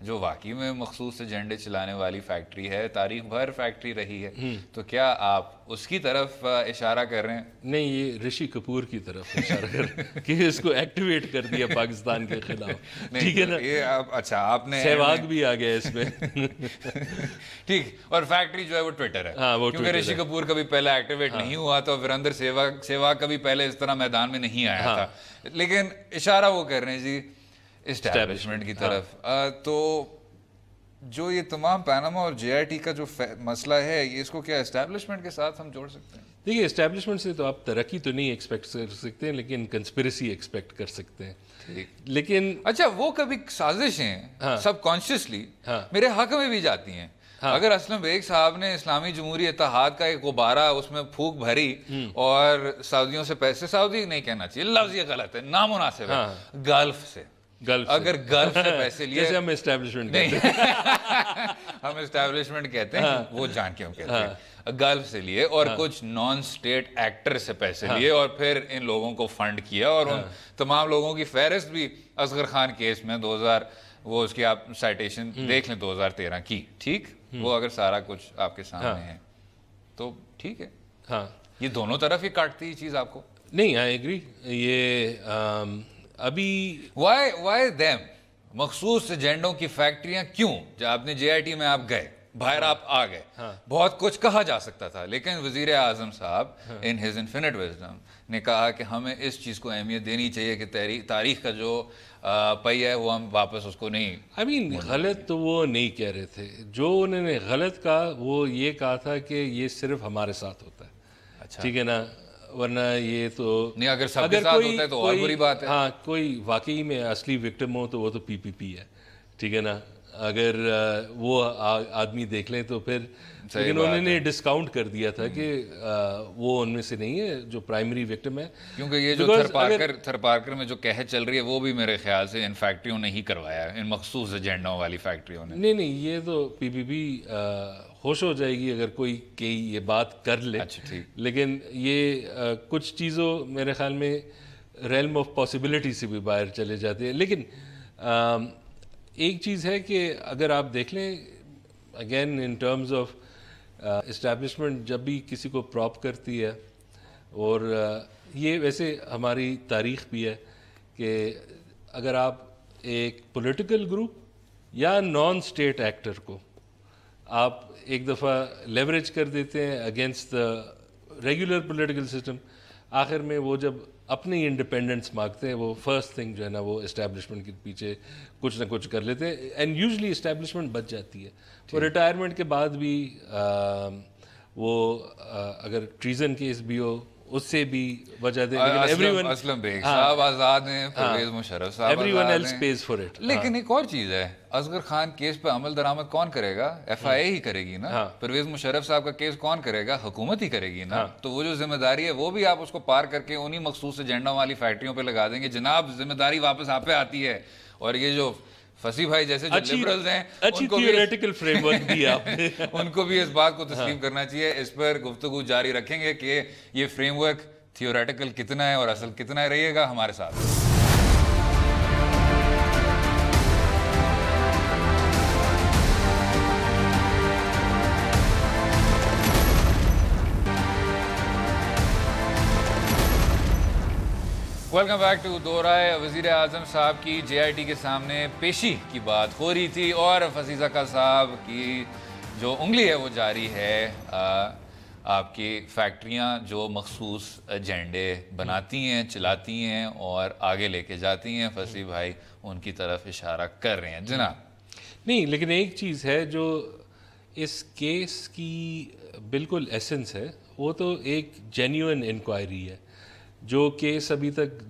جو واقعی میں مخصوص ایجنڈے چلانے والی فیکٹری ہے, تاریخ بھر فیکٹری رہی ہے, تو کیا آپ اس کی طرف اشارہ کر رہے ہیں؟ نہیں, یہ رشی کپور کی طرف اشارہ کر رہے ہیں کہ اس کو ایکٹیویٹ کر دیا پاکستان کے خلاف, ٹھیک ہے نا. یہ اچھا آپ نے سہواگ بھی آ گیا اس میں. ٹھیک, اور فیکٹری جو ہے وہ ٹویٹر ہے, کیونکہ رشی کپور کبھی پہلے ایکٹیویٹ نہیں ہوا تو ورندر سہواگ کبھی پہلے اس طرح میدان میں نہیں آیا تھا, لیکن اشارہ وہ کر رہے ہیں جی اسٹیبلشمنٹ کی طرف. تو جو یہ تمام پیناما اور جے آئی ٹی کا جو مسئلہ ہے, اس کو کیا اسٹیبلشمنٹ کے ساتھ ہم جوڑ سکتے ہیں؟ دیکھیے, اسٹیبلشمنٹ سے تو آپ ترقی تو نہیں ایکسپیکٹ کر سکتے, لیکن کنسپریسی ایکسپیکٹ کر سکتے ہیں. لیکن اچھا, وہ کبھی سازشیں سب کانشیسلی میرے حق میں بھی جاتی ہیں. اگر اسلم بیگ صاحب نے اسلامی جمہوری اتحاد کا ایک غبارہ اس میں پھونک بھری اور سعودیوں سے پیسے, سعودی نہیں کہنا چاہیے, لفظ یہ غلط ہے, نامناسب ہے, گلف سے, اگر گلف سے پیسے لیے, جیسے ہم اسٹیبلشمنٹ نہیں ہم اسٹیبلشمنٹ کہتے ہیں, وہ جان کے ہم کہتے ہیں, گلف سے لیے اور کچھ نان اسٹیٹ ایکٹر سے پیسے لیے اور پھر ان لوگوں کو فنڈ کیا, اور ان تمام لوگوں کی فہرست بھی اصغر خان کیس میں 2000 وہ اس کی آپ سائٹیشن دیکھ لیں 2013 کی, ٹھیک, وہ اگر سارا کچھ آپ کے سامنے ہے تو ٹھیک ہے. ہاں, یہ دونوں طرف ہی کاٹتی ہے چیز آپ کو؟ نہیں, آئی ایگری. یہ ابھی وائی دیم مخصوص ایجنڈوں کی فیکٹریاں کیوں؟ جب آپ نے جے آئی ٹی میں آپ گئے, باہر آپ آ گئے, بہت کچھ کہا جا سکتا تھا, لیکن وزیر اعظم صاحب ان ہز انفینٹ وزڈم نے کہا کہ ہمیں اس چیز کو اہمیت دینی چاہیے کہ تاریخ کا جو پہیہ ہے وہ ہم واپس اس کو نہیں. غلط تو وہ نہیں کہہ رہے تھے, جو انہوں نے غلط کہا وہ یہ کہا تھا کہ یہ صرف ہمارے ساتھ ہوتا ہے. اچھا, ٹھیک ہے نا, ورنہ یہ تو نہیں, اگر سب کے ساتھ ہوتا ہے تو اور بری بات ہے. ہاں, کوئی واقعی میں اصلی وکٹم ہو تو وہ تو پی پی پی ہے, ٹھیک ہے نا. اگر وہ آدمی دیکھ لیں تو پھر, لیکن انہوں نے ڈسکاؤنٹ کر دیا تھا کہ وہ ان میں سے نہیں ہے جو پرائمری وکٹم ہے, کیونکہ یہ جو تھر پارکر میں جو قحط چل رہی ہے وہ بھی میرے خیال سے ان فیکٹریوں نے ہی کروایا, ان مخصوص ایجنڈوں والی فیکٹریوں نے. نہیں, یہ تو پی پی پی خوش ہو جائے گی اگر کوئی یہ بات کر لے. لیکن یہ کچھ چیزوں میرے خیال میں ریلم آف پاسبلٹی سے بھی باہر چلے جاتے ہیں. لیکن ایک چیز ہے کہ اگر آپ دیکھ لیں again in terms of establishment, جب بھی کسی کو پراپ کرتی ہے, اور یہ ویسے ہماری تاریخ بھی ہے کہ اگر آپ ایک پولیٹیکل گروپ یا نان اسٹیٹ ایکٹر کو آپ ایک دفعہ لیوریج کر دیتے ہیں against the regular political system, آخر میں وہ جب اپنی انڈیپینڈنس مانگتے ہیں وہ فرسٹ تھنگ جو ہے نا وہ اسٹیبلشمنٹ کے پیچھے کچھ نہ کچھ کر لیتے ہیں, اینڈ یوزلی اسٹیبلشمنٹ بچ جاتی ہے. اور ریٹائرمنٹ کے بعد بھی وہ اگر ٹریزن کیس بھی ہو اس سے بھی وجہ دیں. اسلم بیگ صاحب آزاد ہیں, پرویز مشرف صاحب آزاد ہیں, لیکن ایک اور چیز ہے, اصغر خان کیس پہ عمل درآمد کون کرے گا؟ ایف آئی اے ہی کرے گی نا. پرویز مشرف صاحب کا کیس کون کرے گا؟ حکومت ہی کرے گی نا. تو وہ جو ذمہ داری ہے وہ بھی آپ اس کو پار کر کے انہی مخصوص ایجنڈوں والی فیکٹریوں پہ لگا دیں گے. جناب ذمہ داری واپس آپ پہ آتی ہے, اور یہ جو فصیح بھائی جیسے جو لبرلز ہیں ان کو بھی اس بات کو تسلیم کرنا چاہیے. اس پر گفتگو جاری رکھیں گے کہ یہ فریم ورک تھیوریٹیکل کتنا ہے اور اصل کتنا ہے. رہیے گا ہمارے ساتھ. ویلکم بیک ٹو دو رائے. وزیر اعظم صاحب کی جے آئی ٹی کے سامنے پیشی کی بات ہو رہی تھی, اور فصیح زکا صاحب کی جو انگلی ہے وہ جاری ہے. آپ کی فیکٹریاں جو مخصوص ایجنڈے بناتی ہیں, چلاتی ہیں اور آگے لے کے جاتی ہیں, فصیح بھائی ان کی طرف اشارہ کر رہے ہیں. جناب نہیں, لیکن ایک چیز ہے جو اس کیس کی بالکل ایسنس ہے, وہ تو ایک جینیون انکوائری ہے. جو کیس ابھی تک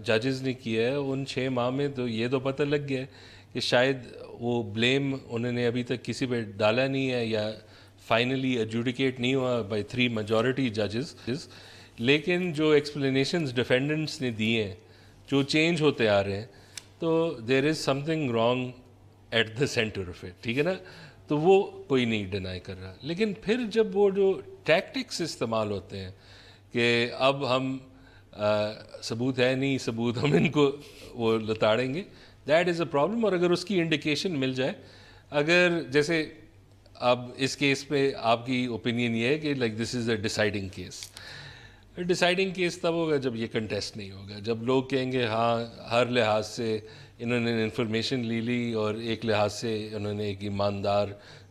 ججز نے کیا ہے ان 6 ماہ میں تو یہ تو پتہ لگ گیا ہے کہ شاید وہ بلیم انہوں نے ابھی تک کسی پہ ڈالا نہیں ہے یا فائنلی ایڈجوڈیکیٹ نہیں ہوا بائی 3 میجورٹی ججز. لیکن جو ایکسپلینیشنز ڈیفینڈنٹس نے دیے ہیں جو چینج ہوتے آ رہے ہیں, تو there is something wrong at the centre of it, ٹھیک ہے نا. تو وہ کوئی نہیں ڈینائی کر رہا. لیکن پھر جب وہ جو ٹیکٹکس استعمال ہوتے ہیں کہ اب ہم ثبوت ہے نہیں, ثبوت ہم ان کو وہ لتاڑیں گے, دیٹ از اے پرابلم. اور اگر اس کی انڈیکیشن مل جائے, اگر جیسے اب اس کیس پہ آپ کی اوپینین یہ ہے کہ like this is a deciding case. Deciding case تب ہوگا جب یہ کنٹیسٹ نہیں ہوگا, جب لوگ کہیں گے ہاں ہر لحاظ سے انہوں نے انفارمیشن لی اور ایک لحاظ سے انہوں نے ایک ایماندار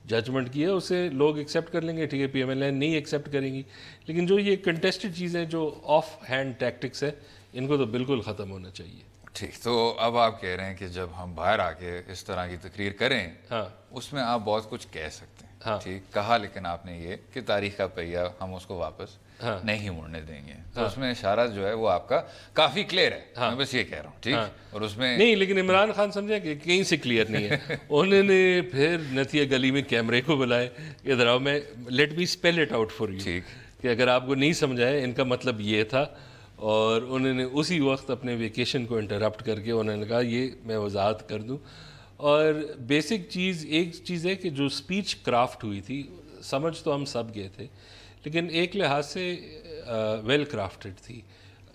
ججمنٹ کیا, اسے لوگ ایکسیپٹ کر لیں گے, ٹھیک ہے, پی ایم ایل این نہیں ایکسیپٹ کریں گی. لیکن جو یہ کنٹیسٹڈ چیزیں جو آف ہینڈ ٹیکٹکس ہے, ان کو تو بالکل ختم ہونا چاہیے. ٹھیک, تو اب آپ کہہ رہے ہیں کہ جب ہم باہر آ کے اس طرح کی تقریر کریں اس میں آپ بہت کچھ کہہ سکتے ہیں, ٹھیک کہا, لیکن آپ نے یہ کہ تاریخ کا پہیہ ہم اس کو واپس نہیں موڑنے دیں گے, تو اس میں اشارہ جو ہے وہ آپ کا کافی کلیئر ہے, میں بس یہ کہہ رہا ہوں, ٹھیک. اور اس میں نہیں, لیکن عمران خان سمجھا کہ کہیں سے کلیئر نہیں ہے. انہوں نے پھر نتیہ گلی میں کیمرے کو بلائے, ادھر آؤ, میں let me spell it out for you, ٹھیک, کہ اگر آپ کو نہیں سمجھا ہے ان کا مطلب یہ تھا. اور انہوں نے اسی وقت اپنے ویکیشن کو انٹرپٹ کر کے انہوں نے کہا یہ میں وضاحت کر دوں. اور بیسک چیز ایک چیز ہے کہ جو اسپیچ کرافٹ ہوئی تھی, سمجھ تو ہم سب گئے تھے, لیکن ایک لحاظ سے ویل کرافٹڈ تھی.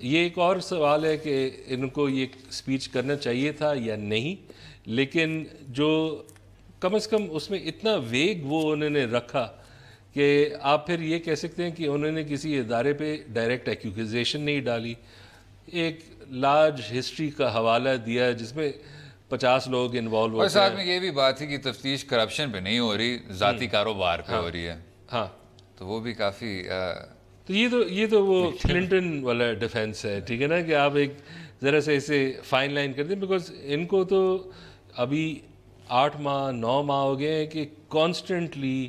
یہ ایک اور سوال ہے کہ ان کو یہ اسپیچ کرنا چاہیے تھا یا نہیں, لیکن جو کم از کم اس میں اتنا ویگ وہ انہوں نے رکھا کہ آپ پھر یہ کہہ سکتے ہیں کہ انہوں نے کسی ادارے پہ ڈائریکٹ ایکوزیشن نہیں ڈالی, ایک لارج ہسٹری کا حوالہ دیا جس میں 50 لوگ انوالو ہوتے ہیں. اور ساتھ میں یہ بھی بات تھی کہ تفتیش کرپشن پہ نہیں ہو رہی, ذاتی کاروبار پہ ہو رہی ہے. ہاں, تو وہ بھی کافی تو یہ تو وہ کلنٹن والا ڈیفینس ہے, ٹھیک ہے نا, کہ آپ ایک ذرا سے اسے فائن لائن کر دیں, بیکاز ان کو تو ابھی 8 ماہ 9 ماہ ہو گئے ہیں کہ کانسٹنٹلی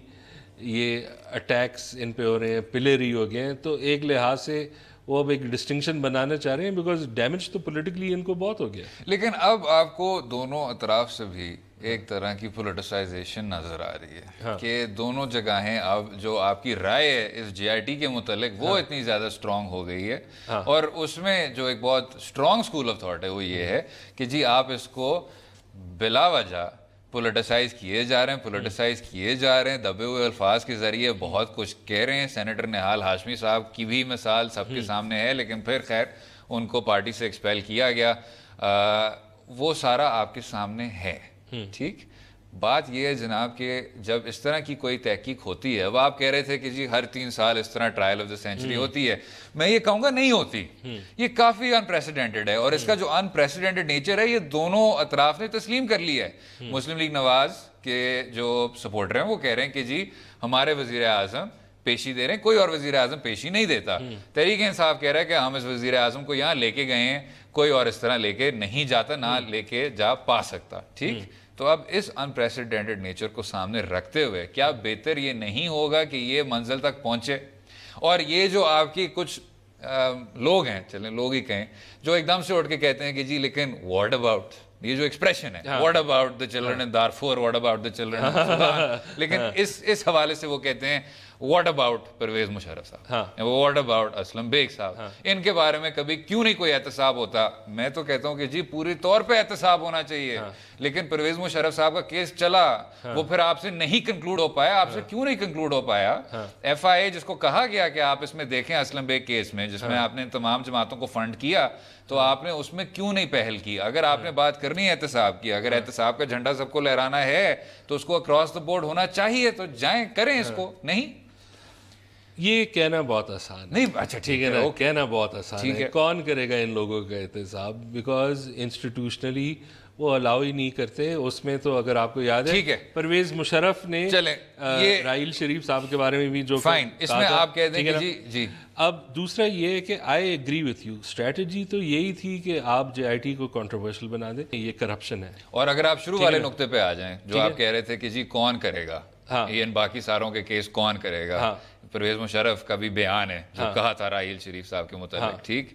یہ اٹیکس ان پہ ہو رہے ہیں, پلیری ہو گئے ہیں. تو ایک لحاظ سے وہ اب ایک ڈسٹنکشن بنانا چاہ رہے ہیں, بیکاز ڈیمیج تو پولیٹیکلی ان کو بہت ہو گیا. لیکن اب آپ کو دونوں اطراف سے بھی ایک طرح کی پولیٹیسائزیشن نظر آ رہی ہے کہ دونوں جگہیں اب جو آپ کی رائے ہے اس جے آئی ٹی کے متعلق وہ اتنی زیادہ سٹرونگ ہو گئی ہے, اور اس میں جو ایک بہت سٹرونگ سکول آف تھاٹ ہے وہ یہ ہے کہ جی آپ اس کو بلا وجہ پولیٹیسائز کیے جا رہے ہیں, دبے ہوئے الفاظ کے ذریعے بہت کچھ کہہ رہے ہیں. سینیٹر نہال ہاشمی صاحب کی بھی مثال سب کے سامنے ہے, لیکن پھر خیر ان کو پارٹی سے ایکسپیل کیا گیا. وہ سارا آپ کے سامنے ہے, ٹھیک. بات یہ ہے جناب کہ جب اس طرح کی کوئی تحقیق ہوتی ہے, اب آپ کہہ رہے تھے کہ جی ہر 3 سال اس طرح ٹرائل آف دا سینچری ہوتی ہے, میں یہ کہوں گا نہیں ہوتی. یہ کافی انپریسیڈنٹڈ ہے, اور اس کا جو انپریسیڈنٹڈ نیچر ہے یہ دونوں اطراف نے تسلیم کر لی ہے. مسلم لیگ نواز کے جو سپورٹر ہیں وہ کہہ رہے ہیں کہ جی ہمارے وزیر اعظم پیشی دے رہے ہیں, کوئی اور وزیر اعظم پیشی نہیں دیتا. تحریک انصاف کہہ رہا ہے کہ ہم اس وزیر اعظم کو یہاں لے کے گئے ہیں, کوئی اور اس طرح لے کے نہیں جاتا, نہ لے کے جا پا سکتا, ٹھیک. تو اب اس انپریسیڈنٹڈ نیچر کو سامنے رکھتے ہوئے کیا بہتر یہ نہیں ہوگا کہ یہ منزل تک پہنچے, اور یہ جو آپ کی کچھ لوگ ہیں, چلیں لوگ ہی کہیں, جو ایک دم سے اٹھ کے کہتے ہیں کہ جی لیکن واٹ اباؤٹ, یہ جو ایکسپریشن ہے what about the children in Darfur, what about the children in Sudan, لیکن اس حوالے سے وہ کہتے ہیں واٹ اباؤٹ پرویز مشرف صاحب, واٹ اباؤٹ اسلم بیگ صاحب, ان کے بارے میں کبھی کیوں نہیں کوئی احتساب ہوتا. میں تو کہتا ہوں کہ جی پوری طور پہ احتساب ہونا چاہیے, لیکن پرویز مشرف صاحب کا کیس چلا, وہ پھر آپ سے نہیں کنکلوڈ ہو پایا. آپ سے کیوں نہیں کنکلوڈ ہو پایا؟ ایف آئی اے جس کو کہا گیا کہ آپ اس میں دیکھیں اسلم بیگ کیس میں, جس میں آپ نے تمام جماعتوں کو فنڈ کیا, تو آپ نے اس میں کیوں نہیں پہل کی؟ اگر آپ نے بات کرنی ہے احتساب کی, اگر احتساب کا جھنڈا سب کو لہرانا ہے تو اس کو اکراس دا بورڈ ہونا چاہیے, تو جائیں کریں اس کو. نہیں, یہ کہنا بہت آسان ہے. نہیں, اچھا ٹھیک ہے, وہ کہنا بہت آسان ہے. کون کرے گا ان لوگوں کا احتساب, بیکاز انسٹیٹیوشنلی وہ الاؤ ہی نہیں کرتے. اس میں تو اگر آپ کو یاد ہے پرویز مشرف نے راحیل شریف صاحب کے بارے میں بھی جو فائن, اس میں آپ کہہ دیں کہ جی جی. اب دوسرا یہ ہے کہ I agree with you, strategy تو یہی تھی کہ آپ جے آئی ٹی کو کنٹروورشل بنا دیں, یہ کرپشن ہے. اور اگر آپ شروع والے نقطے پہ آ جائیں جو آپ کہہ رہے تھے کہ جی کون کرے گا, یہ ان باقی ساروں کے کیس کون کرے گا, پرویز مشرف کا بھی بیان ہے جو کہا تھا راحیل شریف صاحب کے متعلق, ٹھیک.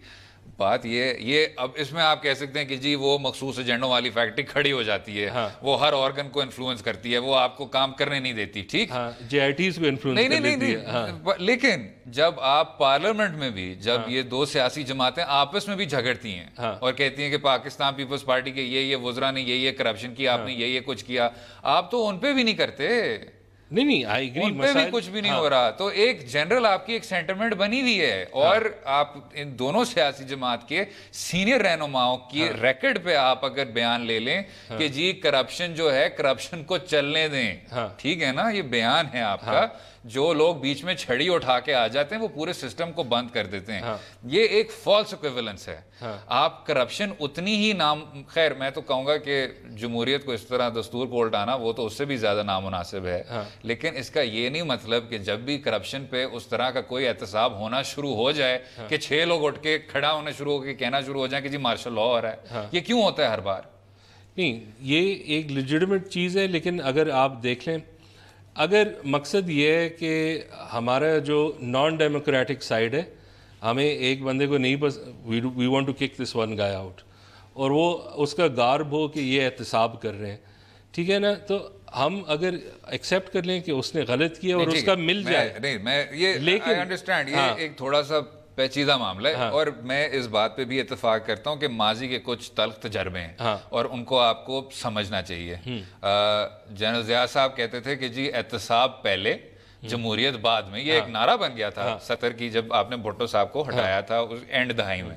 بات یہ اب اس میں آپ کہہ سکتے ہیں کہ جی وہ مخصوص ایجنڈوں والی فیکٹری کھڑی ہو جاتی ہے, وہ ہر آرگن کو انفلوئنس کرتی ہے, وہ آپ کو کام کرنے نہیں دیتی, ٹھیک. جے آئی ٹیز کو انفلوئنس کر لیتی ہے. لیکن جب آپ پارلیمنٹ میں بھی, جب یہ 2 سیاسی جماعتیں آپس میں بھی جھگڑتی ہیں اور کہتی ہیں کہ پاکستان پیپلز پارٹی کے یہ وزراء نے یہ کرپشن کیا, آپ نے یہ کچھ کیا, آپ تو ان پہ بھی نہیں کرتے. نہیں آئی ایگری, ان پہ بھی کچھ بھی نہیں ہو رہا. تو ایک جنرل آپ کی ایک سینٹیمنٹ بنی ہوئی ہے, اور آپ ان دونوں سیاسی جماعت کے سینئر رہنماؤں کی ریکارڈ پہ آپ اگر بیان لے لیں کہ جی کرپشن جو ہے کرپشن کو چلنے دیں, ٹھیک ہے نا, یہ بیان ہے آپ کا. جو لوگ بیچ میں چھڑی اٹھا کے آ جاتے ہیں وہ پورے سسٹم کو بند کر دیتے ہیں. یہ ایک فالس ایکویولنس ہے. آپ کرپشن اتنی ہی خیر میں تو کہوں گا کہ جمہوریت کو اس طرح دستور کو الٹانا وہ تو اس سے بھی زیادہ نامناسب ہے, لیکن اس کا یہ نہیں مطلب کہ جب بھی کرپشن پہ اس طرح کا کوئی احتساب ہونا شروع ہو جائے کہ 6 لوگ اٹھ کے کھڑا ہونے شروع ہو کے کہنا شروع ہو جائیں کہ جی مارشل لا ہو رہا ہے. یہ کیوں ہوتا ہے ہر بار؟ نہیں, یہ ایک لیجٹمیٹ چیز ہے, لیکن اگر آپ دیکھ لیں, اگر مقصد یہ ہے کہ ہمارا جو نان ڈیموکریٹک سائڈ ہے, ہمیں ایک بندے کو نہیں we want to kick this one guy out, اور وہ اس کا گارب ہو کہ یہ احتساب کر رہے ہیں, ٹھیک ہے نا, تو ہم اگر ایکسیپٹ کر لیں کہ اس نے غلط کیا اور اس کا مل جائے. نہیں میں یہ انڈرسٹینڈ, یہ ایک تھوڑا سا پیچیدہ معاملہ ہے, اور میں اس بات پہ بھی اتفاق کرتا ہوں کہ ماضی کے کچھ تلخ تجربے ہیں اور ان کو آپ کو سمجھنا چاہیے. جنرل ضیاء صاحب کہتے تھے کہ جی احتساب پہلے جمہوریت بعد میں, یہ ایک نعرہ بن گیا تھا 70 کی جب آپ نے بھٹو صاحب کو ہٹایا تھا اس اینڈ دہائی میں.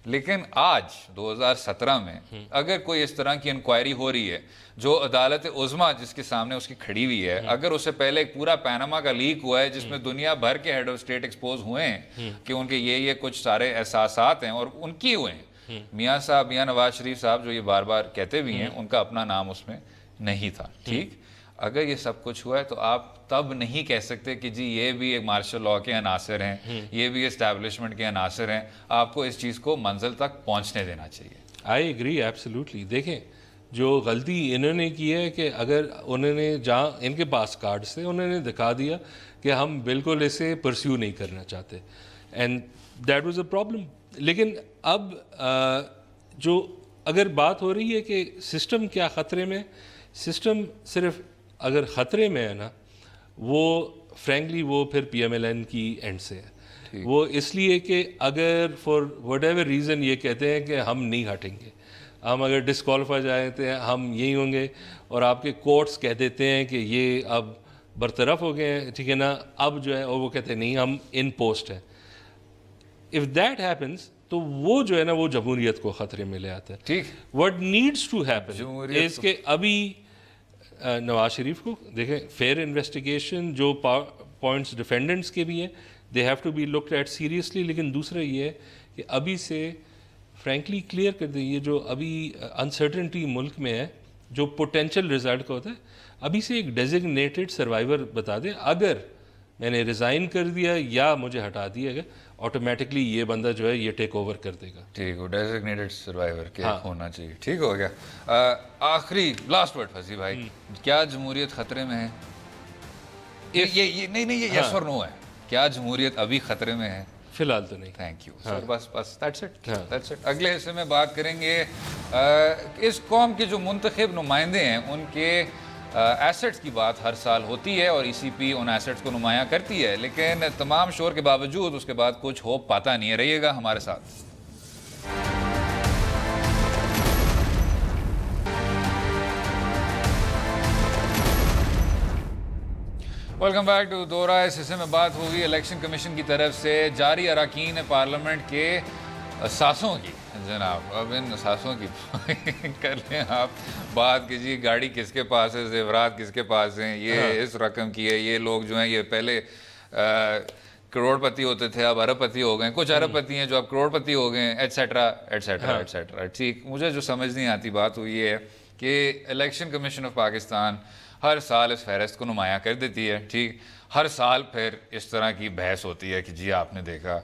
لیکن آج 2017 میں اگر کوئی اس طرح کی انکوائری ہو رہی ہے جو عدالت عظمیٰ جس کے سامنے اس کی کھڑی ہوئی ہے, اگر اس سے پہلے ایک پورا پیناما کا لیک ہوا ہے جس میں دنیا بھر کے ہیڈ آف اسٹیٹ ایکسپوز ہوئے ہیں کہ ان کے یہ کچھ سارے احساسات ہیں اور ان کی ہوئے ہیں, میاں صاحب میاں نواز شریف صاحب جو یہ بار بار کہتے بھی ہیں, ان کا اپنا نام اس میں نہیں تھا. ٹھیک, اگر یہ سب کچھ ہوا ہے تو آپ تب نہیں کہہ سکتے کہ جی یہ بھی ایک مارشل لاء کے عناصر ہیں, یہ بھی اسٹیبلشمنٹ کے عناصر ہیں. آپ کو اس چیز کو منزل تک پہنچنے دینا چاہیے. I agree absolutely. دیکھیں جو غلطی انہوں نے کی ہے کہ اگر انہوں نے جہاں ان کے پاس کارڈز تھے انہوں نے دکھا دیا کہ ہم بالکل اسے پرسیو نہیں کرنا چاہتے, and that was a problem. لیکن اب جو اگر بات ہو رہی ہے کہ سسٹم کیا خطرے میں, سسٹم صرف اگر خطرے میں ہے نا, وہ فرینکلی وہ پھر پی ایم ایل این کی اینڈ سے ہے. وہ اس لیے کہ اگر فار وٹ ایور ریزن یہ کہتے ہیں کہ ہم نہیں ہٹیں گے, ہم اگر ڈسکوالیفائی جائیں تو ہم یہی ہوں گے, اور آپ کے کورٹس کہہ دیتے ہیں کہ یہ اب برطرف ہو گئے ہیں, ٹھیک ہے نا, اب جو ہے, اور وہ کہتے ہیں نہیں ہم ان پوسٹ ہیں. اف دیٹ ہیپنس تو وہ جو ہے نا وہ جمہوریت کو خطرے میں لے آتا ہے. ٹھیک, what needs to happen is کہ ابھی نواز شریف کو دیکھیں, فیئر انویسٹیگیشن جو پوائنٹس ڈیفینڈنٹس کے بھی ہیں they have to be looked at seriously, لیکن دوسرا یہ ہے کہ ابھی سے فرینکلی کلیئر کر دیں یہ جو ابھی انسرٹنٹی ملک میں ہے جو پوٹینشیل رزلٹ کا ہوتا ہے, ابھی سے ایک ڈیزگنیٹڈ سروائیور بتا دیں, اگر میں نے ریزائن کر دیا یا مجھے ہٹا دیا گیا آٹومیٹکلی یہ بندہ جو ہے یہ ٹیک اوور کر دے گا. ٹھیک ہو, ڈیزگنیٹڈ سروائیور کے ہونا چاہیے. ٹھیک ہو گیا. آخری لاسٹ ورڈ فضی بھائی, کیا جمہوریت خطرے میں ہے؟ نہیں یہ یس اور نو ہے, کیا جمہوریت ابھی خطرے میں ہے؟ فی الحال تو نہیں. تھینک یو سر, بس دیٹس اٹ. اگلے حصے میں بات کریں گے اس قوم کے جو منتخب نمائندے ہیں ان کے ایسٹس کی بات ہر سال ہوتی ہے اور ای سی پی ان ایسٹس کو نمایاں کرتی ہے, لیکن تمام شور کے باوجود اس کے بعد کچھ ہو پاتا نہیں ہے. رہیے گا ہمارے ساتھ. ویلکم بیک ٹو دورہ. اس حصے میں بات ہوگی الیکشن کمیشن کی طرف سے جاری اراکین پارلیمنٹ کے اثاثوں کی. جناب اب ان اثاثوں کی کر لیں آپ بات کہ جی گاڑی کس کے پاس ہے, زیورات کس کے پاس ہیں, یہ اس رقم کی ہے, یہ لوگ جو ہیں یہ پہلے کروڑ پتی ہوتے تھے اب ارب پتی ہو گئے, کچھ ارب پتی ہیں جو اب کروڑ پتی ہو گئے ہیں, ایٹسیٹرا ایٹسیٹرا ایٹسیٹرا. ٹھیک, مجھے جو سمجھ نہیں آتی بات وہ یہ ہے کہ الیکشن کمیشن آف پاکستان ہر سال اس فہرست کو نمایاں کر دیتی ہے. ٹھیک, ہر سال پھر اس طرح کی بحث ہوتی ہے کہ جی آپ نے دیکھا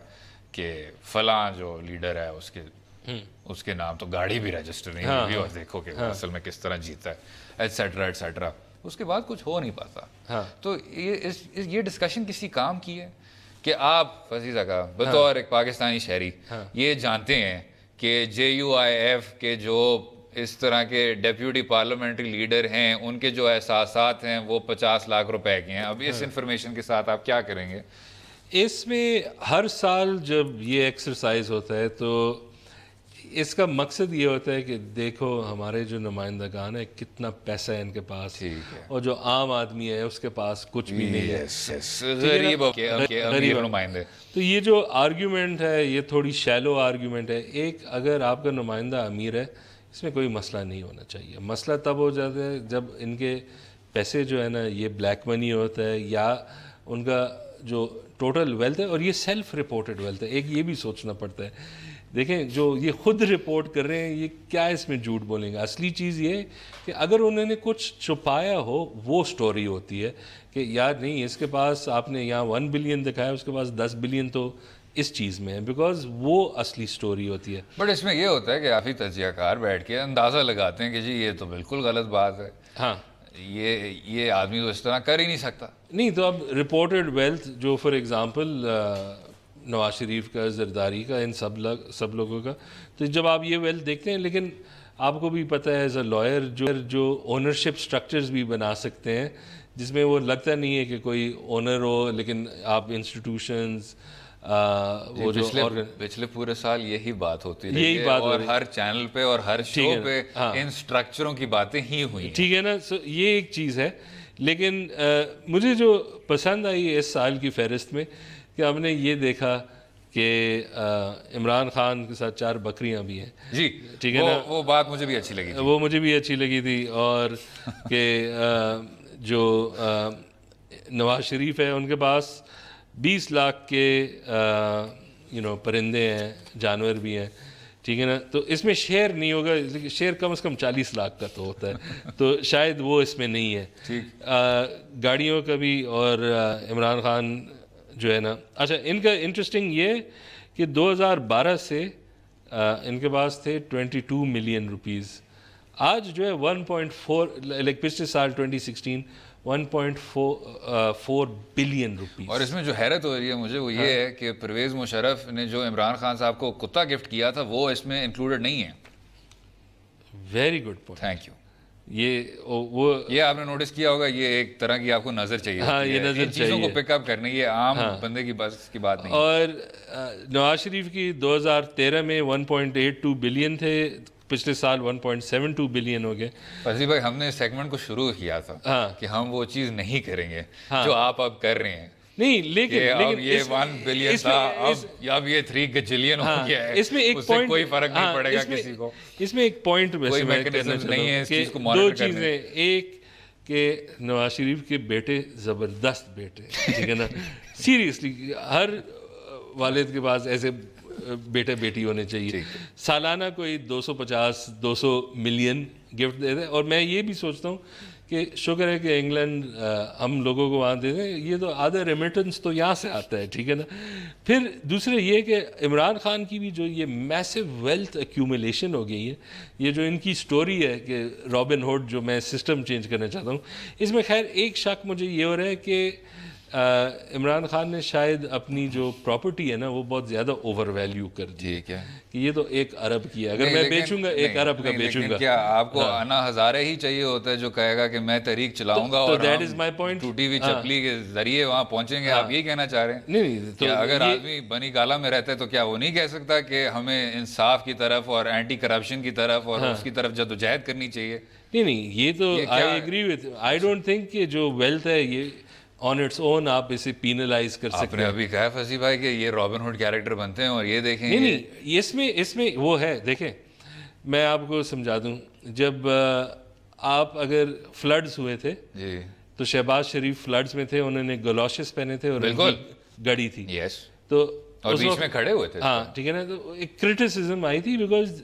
کہ فلاں جو لیڈر ہے اس کے نام تو گاڑی بھی رجسٹر نہیں ہوئی اور دیکھو کہ اصل میں کس طرح جیتا ہے, ایٹسیٹرا ایٹسیٹرا. اس کے بعد کچھ ہو نہیں پاتا. تو یہ ڈسکشن کسی کام کی ہے کہ آپ فضیل کا بطور ایک پاکستانی شہری یہ جانتے ہیں کہ JUIF کے جو اس طرح کے ڈیپیوٹی پارلیمنٹری لیڈر ہیں ان کے جو احساسات ہیں وہ 50 لاکھ روپے کے ہیں. اب اس انفارمیشن کے ساتھ آپ کیا کریں گے؟ اس میں ہر سال جب یہ ایکسرسائز ہوتا ہے تو اس کا مقصد یہ ہوتا ہے کہ دیکھو ہمارے جو نمائندگان ہیں کتنا پیسہ ہے ان کے پاس، اور جو عام آدمی ہے اس کے پاس کچھ بھی نہیں ہے، غریب نمائندے. تو یہ جو آرگیومنٹ ہے یہ تھوڑی شیلو آرگیومنٹ ہے. ایک اگر آپ کا نمائندہ امیر ہے اس میں کوئی مسئلہ نہیں ہونا چاہیے. مسئلہ تب ہو جاتا ہے جب ان کے پیسے جو ہے نا یہ بلیک منی ہوتا ہے یا ان کا جو ٹوٹل ویلتھ ہے، اور یہ سیلف رپورٹڈ ویلتھ ہے. ایک یہ بھی سوچنا پڑتا ہے. دیکھیں جو یہ خود رپورٹ کر رہے ہیں یہ کیا اس میں جھوٹ بولیں گے. اصلی چیز یہ ہے کہ اگر انہوں نے کچھ چھپایا ہو وہ سٹوری ہوتی ہے کہ یار نہیں اس کے پاس آپ نے یہاں 1 بلین دکھایا اس کے پاس 10 بلین تو اس چیز میں ہے، بیکاز وہ اصلی سٹوری ہوتی ہے. بٹ اس میں یہ ہوتا ہے کہ کافی تجزیہ کار بیٹھ کے اندازہ لگاتے ہیں کہ جی یہ تو بالکل غلط بات ہے، ہاں یہ آدمی تو اس طرح کر ہی نہیں سکتا. نہیں تو اب رپورٹڈ ویلتھ جو فار ایگزامپل نواز شریف کا، زرداری کا، ان سب لوگوں کا، تو جب آپ یہ ویلتھ دیکھتے ہیں، لیکن آپ کو بھی پتہ ہے ایز اے لائر جو اونرشپ سٹرکچرز بھی بنا سکتے ہیں جس میں وہ لگتا نہیں ہے کہ کوئی اونر ہو، لیکن آپ انسٹیٹیوشنز وہ جو پچھلے پورے سال یہی بات ہوتی رہی ہے اور ہر چینل پہ اور ہر شو پہ ان سٹرکچروں کی باتیں ہی ہوئی. ٹھیک ہے نا. یہ ایک چیز ہے. لیکن مجھے جو پسند آئی اس سال کی فہرست میں کہ ہم نے یہ دیکھا کہ عمران خان کے ساتھ 4 بکریاں بھی ہیں. جی ٹھیک ہے نا. وہ بات مجھے بھی اچھی لگی تھی. وہ مجھے بھی اچھی لگی تھی. اور کہ جو نواز شریف ہے ان کے پاس 20 لاکھ کے پرندے ہیں، جانور بھی ہیں. ٹھیک ہے نا. تو اس میں شیئر نہیں ہوگا، لیکن شیئر کم از کم 40 لاکھ کا تو ہوتا ہے، تو شاید وہ اس میں نہیں ہے. گاڑیوں کا بھی. اور عمران خان جو ہے نا، اچھا ان کا انٹرسٹنگ یہ کہ 2012 سے ان کے پاس تھے 22 ملین روپیز. آج جو ہے 1.4 پچھلے سال 2016 1.4 بلین روپیز. اور اس میں جو حیرت ہو رہی ہے مجھے وہ یہ ہے کہ پرویز مشرف نے جو عمران خان صاحب کو کتا گفٹ کیا تھا وہ اس میں انکلوڈڈ نہیں ہے. Very good point. Thank you. یہ آپ نے نوٹس کیا ہوگا، یہ ایک طرح کی آپ کو نظر چاہیے. ہاں یہ نظر چاہیے. چیزوں کو پک اپ کرنے، یہ عام بندے کی بس کی بات نہیں. اور نواز شریف کی 2013 میں 1.82 بلین تھے، پچھلے سال 1.72 بلین ہو گئے. فضی بھائی ہم نے اس سیگمنٹ کو شروع کیا تھا کہ ہم وہ چیز نہیں کریں گے جو آپ اب کر رہے ہیں. نہیں لیکن یہ 1 بلین تھا، اب یہ 3 گجلین ہو گیا ہے. اس میں ایک پوائنٹ، کوئی فرق نہیں پڑے گا کسی کو. اس میں ایک پوائنٹ کوئی میکنزم نہیں ہے اس چیز کو مانیٹر کرنے. 2 چیزیں. ایک کہ نواز شریف کے بیٹے زبردست بیٹے، ٹھیک ہے نا. سیریسلی ہر والد کے پاس ایسے بیٹے بیٹی ہونے چاہیے. سالانہ کوئی 250-200 ملین گفٹ دے دیں. اور میں یہ بھی سوچتا ہوں کہ شکر ہے کہ انگلینڈ ہم لوگوں کو وہاں دے دیں. یہ تو آدھا ریمیٹنس تو یہاں سے آتا ہے، ٹھیک ہے نا. پھر دوسرے یہ کہ عمران خان کی بھی جو یہ میسو ویلتھ ایکیومولیشن ہو گئی ہے، یہ جو ان کی سٹوری ہے کہ رابن ہوڈ، جو میں سسٹم چینج کرنا چاہتا ہوں اس میں. خیر ایک شک مجھے یہ ہو رہا ہے کہ عمران خان نے شاید اپنی جو پراپرٹی ہے نا وہ بہت زیادہ اوور ویلیو کر دی کہ یہ تو 1 ارب کی ہے، اگر میں بیچوں گا 1 ارب کا بیچوں گا. کیا آپ کو انا ہزارے ہی چاہیے ہوتا ہے جو کہے گا کہ میں تحریک چلاؤں گا اور دیٹ از مائی پوائنٹ. ٹوٹی ہوئی چپلی کے ذریعے وہاں پہنچیں گے، آپ یہی کہنا چاہ رہے ہیں؟ نہیں تو اگر آدمی بنی گالا میں رہتا ہے تو کیا وہ نہیں کہہ سکتا کہ ہمیں انصاف کی طرف اور اینٹی کرپشن کی طرف اور اس کی طرف جدوجہد کرنی چاہیے؟ نہیں یہ تو I agree with. I don't think کہ جو ویلتھ ہے یہ آن اٹس اون آپ اسے پینلائز کر سکتے ہیں. آپ نے ابھی کہا فضی بھائی کہ یہ رابن ہوڈ کیریکٹر بنتے ہیں اور یہ دیکھیں. نہیں اس میں وہ ہے. دیکھیں میں آپ کو سمجھا دوں، جب آپ اگر فلڈز ہوئے تھے تو شہباز شریف فلڈز میں تھے، انہوں نے گلوشز پہنے تھے اور بالکل گڑی تھی. تو بیچ میں کھڑے ہوئے تھے. ہاں ٹھیک ہے نا. تو ایک کرٹیسزم آئی تھی بیکاز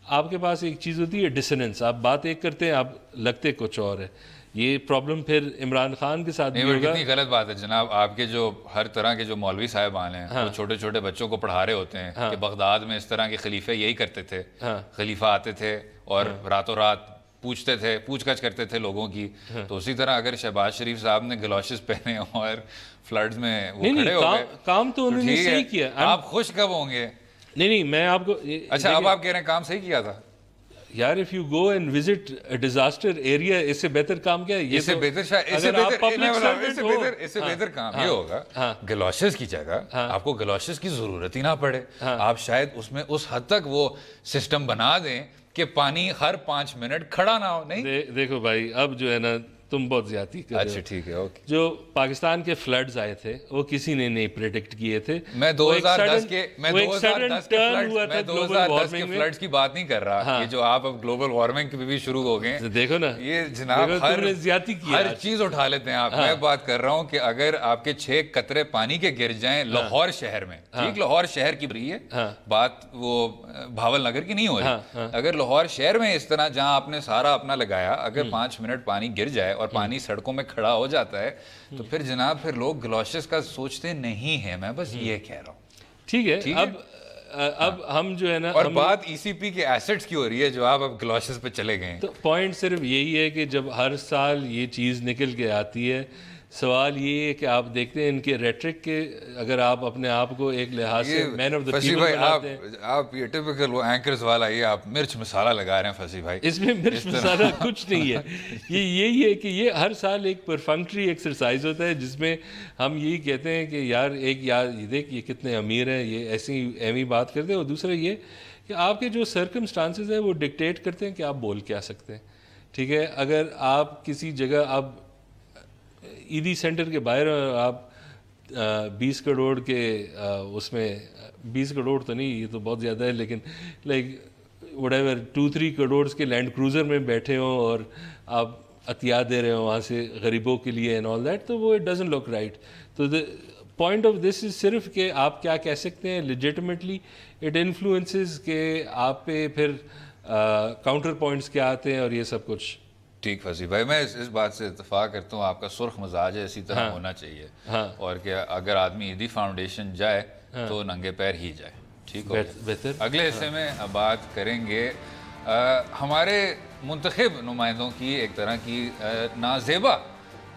آپ کے پاس ایک چیز ہوتی ہے ڈسننس. آپ بات ایک کرتے ہیں، آپ لگتے کچھ اور ہے. یہ پرابلم پھر عمران خان کے ساتھ بھی ہوگا. کتنی غلط بات ہے جناب. آپ کے جو ہر طرح کے جو مولوی صاحبان ہیں وہ چھوٹے چھوٹے بچوں کو پڑھا رہے ہوتے ہیں کہ بغداد میں اس طرح کے خلیفے یہی کرتے تھے. خلیفہ آتے تھے اور راتوں رات پوچھتے تھے، پوچھ گچھ کرتے تھے لوگوں کی. تو اسی طرح اگر شہباز شریف صاحب نے گلوشز پہنے اور فلڈز میں وہ کھڑے ہو گئے، کام تو انہوں نے صحیح کیا. آپ خوش کب ہوں گے؟ نہیں میں آپ کو. اچھا اب آپ کہہ رہے ہیں کام صحیح کیا تھا. یار if you go and visit disaster area, اس سے بہتر کام کیا ہے؟ اس سے بہتر کام یہ ہوگا گلوشز کی جگہ آپ کو گلوشز کی ضرورت ہی نہ پڑے. آپ شاید اس میں اس حد تک وہ سسٹم بنا دیں کہ پانی ہر 5 منٹ کھڑا نہ ہو. نہیں دیکھو بھائی، اب جو ہے نا تم بہت زیادتی کر رہے ہو. اچھا ٹھیک ہے، اوکے. جو پاکستان کے فلڈز آئے تھے وہ کسی نے نہیں پریڈکٹ کیے تھے. میں 2010 کے فلڈز کی بات نہیں کر رہا. یہ جو آپ اب گلوبل وارمنگ پہ بھی شروع ہو گئے، دیکھو نا یہ جناب ہر چیز اٹھا لیتے ہیں آپ. میں بات کر رہا ہوں کہ اگر آپ کے 6 قطرے پانی کے گر جائیں لاہور شہر میں، ٹھیک لاہور شہر کی رہی ہے بات، وہ بھاول نگر کی نہیں ہو رہی. اگر لاہور شہر میں اس طرح جہاں آپ نے سارا اپنا لگایا، اگر 5 منٹ پانی گر جائے اور پانی سڑکوں میں کھڑا ہو جاتا ہے، تو پھر جناب پھر لوگ گلوشز کا سوچتے نہیں ہیں. میں بس یہ کہہ رہا ہوں. ٹھیک ہے. اب ہم جو ہے نا، اور بات ای سی پی کے ایسٹس کی ہو رہی ہے جو آپ اب گلوشز پہ چلے گئے. تو پوائنٹ صرف یہی ہے کہ جب ہر سال یہ چیز نکل کے آتی ہے، سوال یہ ہے کہ آپ دیکھتے ہیں ان کے ریٹرک کے، اگر آپ اپنے آپ کو ایک لحاظ سے مین آف دا پیپل بناتے ہیں. آپ یہ ٹپیکل وہ اینکرز والا، یہ آپ مرچ مسالہ لگا رہے ہیں فصیح بھائی. اس میں مرچ مسالہ کچھ نہیں ہے. یہ یہی ہے کہ یہ ہر سال ایک پرفنکٹری ایکسرسائز ہوتا ہے جس میں ہم یہی کہتے ہیں کہ یار دیکھ یہ کتنے امیر ہیں، یہ ایسی اہمی بات کرتے ہیں. اور دوسرا یہ کہ آپ کے جو سرکمسٹانسز ہیں وہ ڈکٹیٹ کرتے ہیں کہ آپ بول کیا سکتے ہیں. ٹھیک ہے، اگر آپ کسی جگہ اب عیدی سینٹر کے باہر آپ 20 کروڑ کے اس میں 20 کروڑ تو نہیں، یہ تو بہت زیادہ ہے، لیکن لائک وٹ ایور 2-3 کروڑ کے لینڈ کروزر میں بیٹھے ہوں اور آپ عطیات دے رہے ہوں وہاں سے غریبوں کے لیے اینڈ آل دیٹ، تو وہ اٹ ڈزنٹ لک رائٹ. تو پوائنٹ آف دس از صرف کہ آپ کیا کہہ سکتے ہیں لیجٹمیٹلی. اٹ انفلوئنسز کہ آپ پہ پھر کاؤنٹر پوائنٹس کیا آتے ہیں اور یہ سب کچھ. ٹھیک فصیح بھائی، میں اس بات سے اتفاق کرتا ہوں. آپ کا سرخ مزاج ہے، اسی طرح ہونا چاہیے. اور کہ اگر آدمی عیدی فاؤنڈیشن جائے تو ننگے پیر ہی جائے. ٹھیک ہو بہتر. اگلے حصے میں بات کریں گے ہمارے منتخب نمائندوں کی ایک طرح کی نازیبا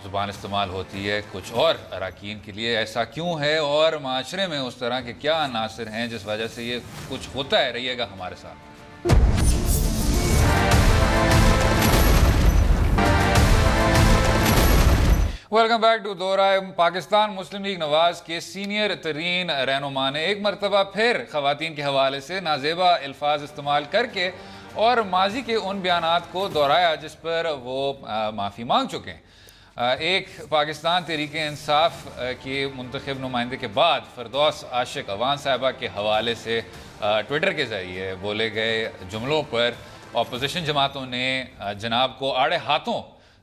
زبان استعمال ہوتی ہے کچھ اور اراکین کے لیے. ایسا کیوں ہے اور معاشرے میں اس طرح کے کیا عناصر ہیں جس وجہ سے یہ کچھ ہوتا ہے؟ رہیے گا ہمارے ساتھ. ویلکم بیک ٹو دورہ. پاکستان مسلم لیگ نواز کے سینئر ترین رہنما نے ایک مرتبہ پھر خواتین کے حوالے سے نازیبا الفاظ استعمال کر کے اور ماضی کے ان بیانات کو دہرایا جس پر وہ معافی مانگ چکے ہیں. ایک پاکستان تحریک انصاف کے منتخب نمائندے کے بعد فردوس عاشق اوان صاحبہ کے حوالے سے ٹویٹر کے ذریعے بولے گئے جملوں پر اپوزیشن جماعتوں نے جناب کو آڑے ہاتھوں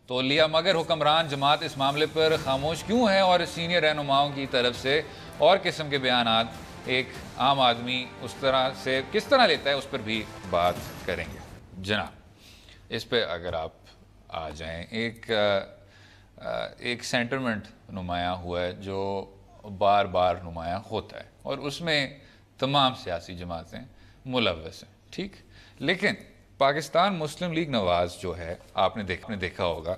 تو لیا، مگر حکمران جماعت اس معاملے پر خاموش کیوں ہے اور سینئر رہنماؤں کی طرف سے اور قسم کے بیانات ایک عام آدمی اس طرح سے کس طرح لیتا ہے، اس پر بھی بات کریں گے. جناب اس پہ اگر آپ آ جائیں، ایک سینٹیمنٹ نمایاں ہوا ہے جو بار بار نمایاں ہوتا ہے اور اس میں تمام سیاسی جماعتیں ملوث ہیں. ٹھیک، لیکن پاکستان مسلم لیگ نواز جو ہے آپ نے دیکھا ہوگا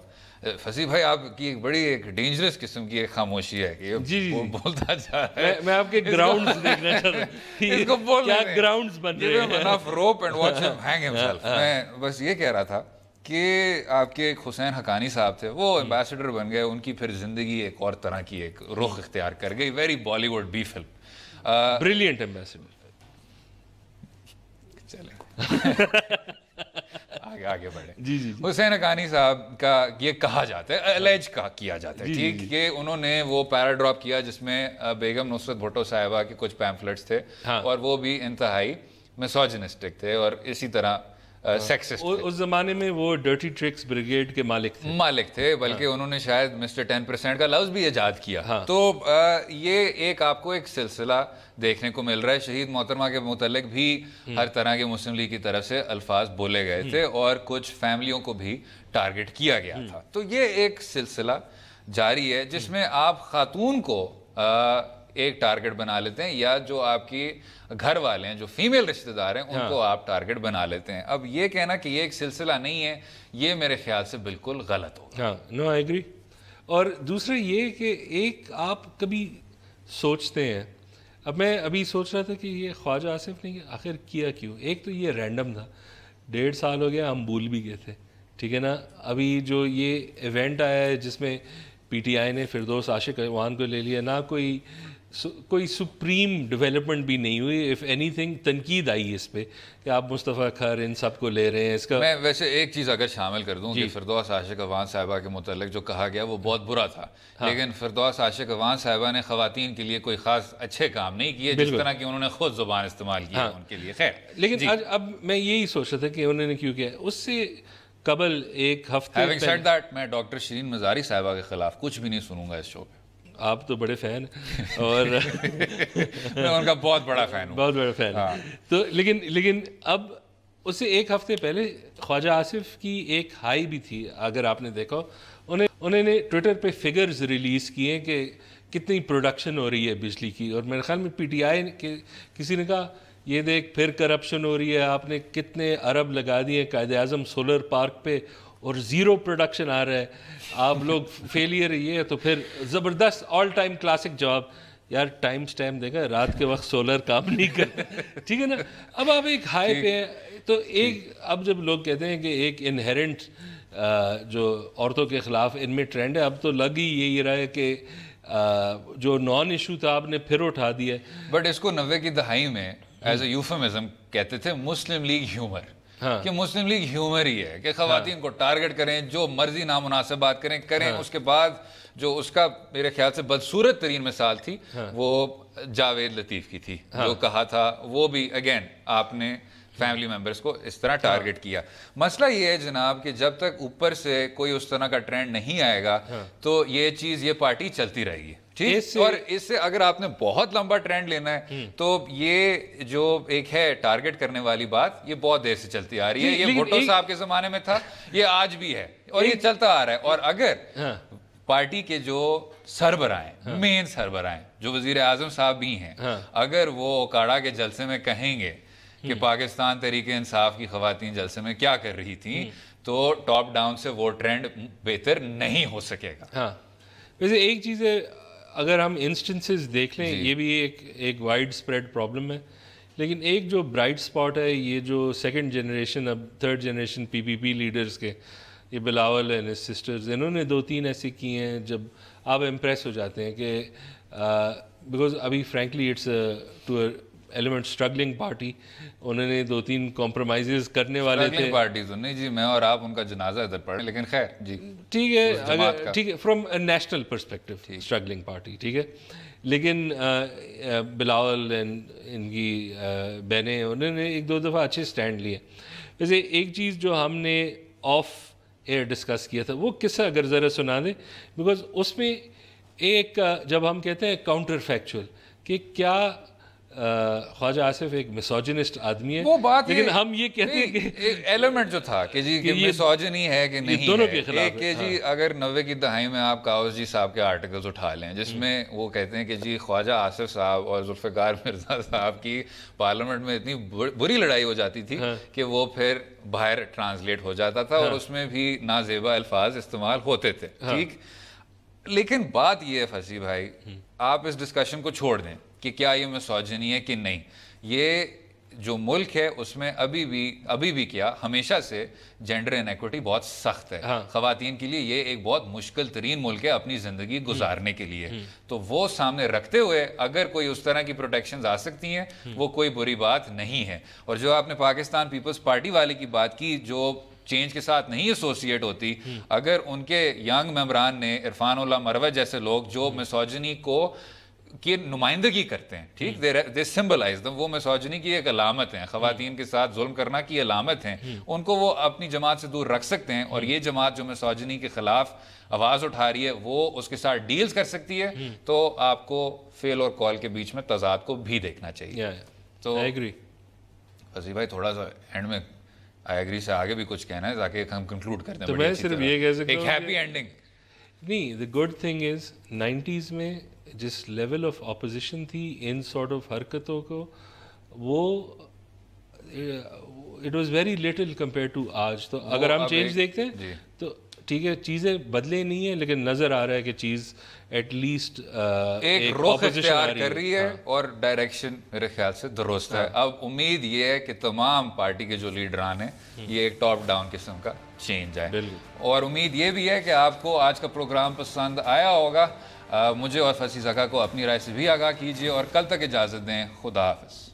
فصیح بھائی، آپ کی ایک بڑی ایک ڈینجرس قسم کی ایک خاموشی ہے کہ وہ بولتا جا رہا ہے. میں آپ کے گراؤنڈز دیکھنا چاہتا ہوں، اس کو بولنے کیا گراؤنڈز بن رہے ہیں. enough rope and watch him hang himself. میں بس یہ کہہ رہا تھا کہ آپ کے ایک حسین حقانی صاحب تھے، وہ ایمبیسڈر بن گئے، ان کی پھر زندگی ایک اور طرح کی ایک رخ اختیار کر گئی. Very Bollywood B film, brilliant ambassador. چلیں آگے بڑھیں. جی جی. حسین حقانی صاحب کا یہ کہا جاتا ہے، الیج کیا جاتا ہے ٹھیک، کہ انہوں نے وہ پیراڈراپ کیا جس میں بیگم نصرت بھٹو صاحبہ کے کچھ پیمفلٹس تھے اور وہ بھی انتہائی میسوجنسٹک تھے اور اسی طرح سیکسسٹ. اس زمانے میں وہ ڈرٹی ٹرکس بریگیڈ کے مالک تھے، بلکہ انہوں نے شاید مسٹر 10% کا لفظ بھی ایجاد کیا. تو یہ ایک آپ کو ایک سلسلہ دیکھنے کو مل رہا ہے. شہید محترمہ کے متعلق بھی ہر طرح کے مسلم لیگ کی طرف سے الفاظ بولے گئے تھے اور کچھ فیملیوں کو بھی ٹارگٹ کیا گیا تھا. تو یہ ایک سلسلہ جاری ہے جس میں آپ خاتون کو ایک ٹارگٹ بنا لیتے ہیں یا جو آپ کی گھر والے ہیں، جو فیمیل رشتہ دار ہیں، ان کو آپ ٹارگٹ بنا لیتے ہیں. اب یہ کہنا کہ یہ ایک سلسلہ نہیں ہے، یہ میرے خیال سے بالکل غلط ہوگا. نو آئی ایگری. اور دوسرا یہ کہ ایک آپ کبھی سوچتے ہیں، اب میں ابھی سوچ رہا تھا کہ یہ خواجہ آصف نے آخر کیا کیوں. ایک تو یہ رینڈم تھا، 1.5 سال ہو گیا, ہم بھول بھی گئے تھے, ٹھیک ہے نا. ابھی جو یہ ایونٹ آیا ہے جس میں پی ٹی آئی نے فردوس عاشق اعوان کو لے لیا, نہ کوئی سپریم ڈیولپمنٹ بھی نہیں ہوئی. اف اینی تھنگ تنقید آئی اس پہ کہ آپ مصطفیٰ کھر ان سب کو لے رہے ہیں. اس کا میں ویسے ایک چیز اگر شامل کر دوں کہ فردوس عاشق اعوان صاحبہ کے متعلق جو کہا گیا وہ بہت برا تھا, لیکن فردوس عاشق اعوان صاحبہ نے خواتین کے لیے کوئی خاص اچھے کام نہیں کیے جس طرح کہ انہوں نے خود زبان استعمال کی ان کے لیے. خیر, لیکن اب میں یہی سوچ رہا تھا کہ انہوں نے کیوں کیا. اس سے قبل ایک ہفتے Having said that, میں ڈاکٹر شرین مزاری صاحبہ کے خلاف کچھ بھی نہیں سنوں گا اس شو پہ. آپ تو بڑے فین اور میں ان کا بہت بڑا فین ہوں, بہت بڑا فین. تو لیکن اب اس سے ایک ہفتے پہلے خواجہ آصف کی ایک ہائی بھی تھی, اگر آپ نے دیکھا. انہوں نے ٹویٹر پہ فگرز ریلیز کیے کہ کتنی پروڈکشن ہو رہی ہے بجلی کی, اور میرے خیال میں پی ٹی آئی کے کسی نے کہا یہ دیکھ پھر کرپشن ہو رہی ہے, آپ نے کتنے ارب لگا دیے قائد اعظم سولر پارک پہ اور زیرو پروڈکشن آ رہا ہے, آپ لوگ فیلئر. یہ ہے تو پھر زبردست آل ٹائم کلاسک جواب. یار ٹائم دیکھا, رات کے وقت سولر کام نہیں کرتا, ٹھیک ہے نا. اب آپ ایک ہائی پہ ہیں تو ایک اب جب لوگ کہتے ہیں کہ ایک انہیرنٹ جو عورتوں کے خلاف ان میں ٹرینڈ ہے, اب تو لگ ہی یہی رہا ہے کہ جو نان ایشو تھا آپ نے پھر اٹھا دیا. بٹ اس کو 90 کی دہائی میں ایز اے یوفمزم کہتے تھے مسلم لیگ ہیومر, کہ مسلم لیگ ہیومر ہی ہے کہ خواتین کو ٹارگٹ کریں, جو مرضی نامناسب بات کریں. اس کے بعد جو اس کا میرے خیال سے بدصورت ترین مثال تھی وہ جاوید لطیف کی تھی, جو کہا تھا وہ بھی اگین آپ نے فیملی ممبرز کو اس طرح ٹارگٹ کیا. مسئلہ یہ ہے جناب کہ جب تک اوپر سے کوئی اس طرح کا ٹرینڈ نہیں آئے گا تو یہ پارٹی چلتی رہے گی. اور اس سے اگر آپ نے بہت لمبا ٹرینڈ لینا ہے تو یہ جو ایک ہے ٹارگٹ کرنے والی بات, یہ بہت دیر سے چلتی آ رہی ہے. یہ بھٹو صاحب کے زمانے میں تھا, یہ آج بھی ہے, اور یہ چلتا آ رہا ہے. اور اگر پارٹی کے جو سربراہ ہیں, مین سربراہ ہیں, جو وزیر اعظم صاحب بھی ہیں, اگر وہ اوکاڑا کے جلسے میں کہیں گے کہ پاکستان تحریک انصاف کی خواتین جلسے میں کیا کر رہی تھیں, تو ٹاپ ڈاؤن سے وہ ٹرینڈ بہتر نہیں ہو سکے گا. ویسے ایک چیز ہے, اگر ہم انسٹنسز دیکھ لیں, یہ بھی ایک وائڈ اسپریڈ پرابلم ہے, لیکن ایک جو برائٹ اسپاٹ ہے, یہ جو سیکنڈ جنریشن اب تھرڈ جنریشن پی پی پی لیڈرز کے, یہ بلاول اینڈ سسٹرز, انہوں نے 2-3 ایسے کیے ہیں جب آپ امپریس ہو جاتے ہیں کہ بیکاز ابھی frankly it's two element struggling party, انہوں نے 2-3 کمپرومائزز کرنے والے تھے. پارٹی تو نہیں جی, میں اور آپ ان کا جنازہ ادھر پڑھیں, لیکن خیر جی ٹھیک ہے, اگر ٹھیک ہے from national perspective struggling party, ٹھیک ہے. لیکن بلاول ان کی بہنیں, انہوں نے 1-2 دفعہ اچھے سٹینڈ لیے. ویسے ایک چیز جو ہم نے آف ایئر ڈسکس کیا تھا, وہ قصہ اگر ذرا سنا دیں, بیکاز اس میں ایک جب ہم کہتے ہیں کاؤنٹر فیکچوئل کہ کیا خواجہ آصف ایک میسوجنسٹ آدمی ہے, وہ بات لیکن ہم یہ کہتے ہیں کہ ایلیمنٹ جو تھا کہ جی کہ میسوجنی ہے کہ نہیں دونوں ہے, کے خلاف کہ جی اگر 90 کی دہائی میں آپ کاؤس جی صاحب کے آرٹیکلز اٹھا لیں جس میں وہ کہتے ہیں کہ جی خواجہ آصف صاحب اور ذوالفقار مرزا صاحب کی پارلیمنٹ میں اتنی بری لڑائی ہو جاتی تھی کہ وہ پھر باہر ٹرانسلیٹ ہو جاتا تھا, اور اس میں بھی نازیبا الفاظ استعمال ہوتے تھے, ٹھیک. لیکن بات یہ ہے فصیح بھائی, آپ اس ڈسکشن کو چھوڑ دیں کہ کیا یہ میسوجنی ہے کہ نہیں. یہ جو ملک ہے اس میں ابھی بھی کیا ہمیشہ سے جینڈر انیکوٹی بہت سخت ہے. خواتین کے لیے یہ ایک بہت مشکل ترین ملک ہے اپنی زندگی گزارنے کے لیے. تو وہ سامنے رکھتے ہوئے اگر کوئی اس طرح کی پروٹیکشنز آ سکتی ہیں, وہ کوئی بری بات نہیں ہے. اور جو آپ نے پاکستان پیپلز پارٹی والے کی بات کی, جو چینج کے ساتھ نہیں ایسوسیٹ ہوتی, اگر ان کے ینگ ممبران نے, عرفان اللہ مروت جیسے لوگ جو میسوجنی کی نمائندگی کرتے ہیں, ٹھیک, they symbolize them, وہ میسوجنی کی ایک علامت ہیں, خواتین کے ساتھ ظلم کرنا کی علامت ہیں, ان کو وہ اپنی جماعت سے دور رکھ سکتے ہیں. اور یہ جماعت جو میسوجنی کے خلاف آواز اٹھا رہی ہے وہ اس کے ساتھ ڈیلز کر سکتی ہے. تو آپ کو فیل اور کال کے بیچ میں تضاد کو بھی دیکھنا چاہیے. تو فصیح بھائی تھوڑا سا اینڈ میں آئی ایگری سے آگے بھی کچھ کہنا ہے تاکہ ہم کنکلوڈ کر دیں. تو میں صرف یہ کہہ سکتا ہوں ایک ہیپی اینڈنگ نہیں. the good thing is 90s میں جس لیول آف اپوزیشن تھی ان سارٹ آف حرکتوں کو, وہ it was very little compare to آج. تو اگر ہم چینج دیکھتے ہیں تو ٹھیک ہے چیزیں بدلے نہیں ہیں لیکن نظر آ رہا ہے کہ چیز ایٹ لیسٹ ایک رخ اختیار کر رہی ہے اور ڈائریکشن میرے خیال سے درست ہے. اب امید یہ ہے کہ تمام پارٹی کے جو لیڈران ہیں یہ ایک ٹاپ ڈاؤن قسم کا چینج ہے, اور امید یہ بھی ہے کہ آپ کو آج کا پروگرام پسند آیا ہوگا. مجھے اور فصیح زکا کو اپنی رائے سے بھی آگاہ کیجیے اور کل تک اجازت دیں. خدا حافظ.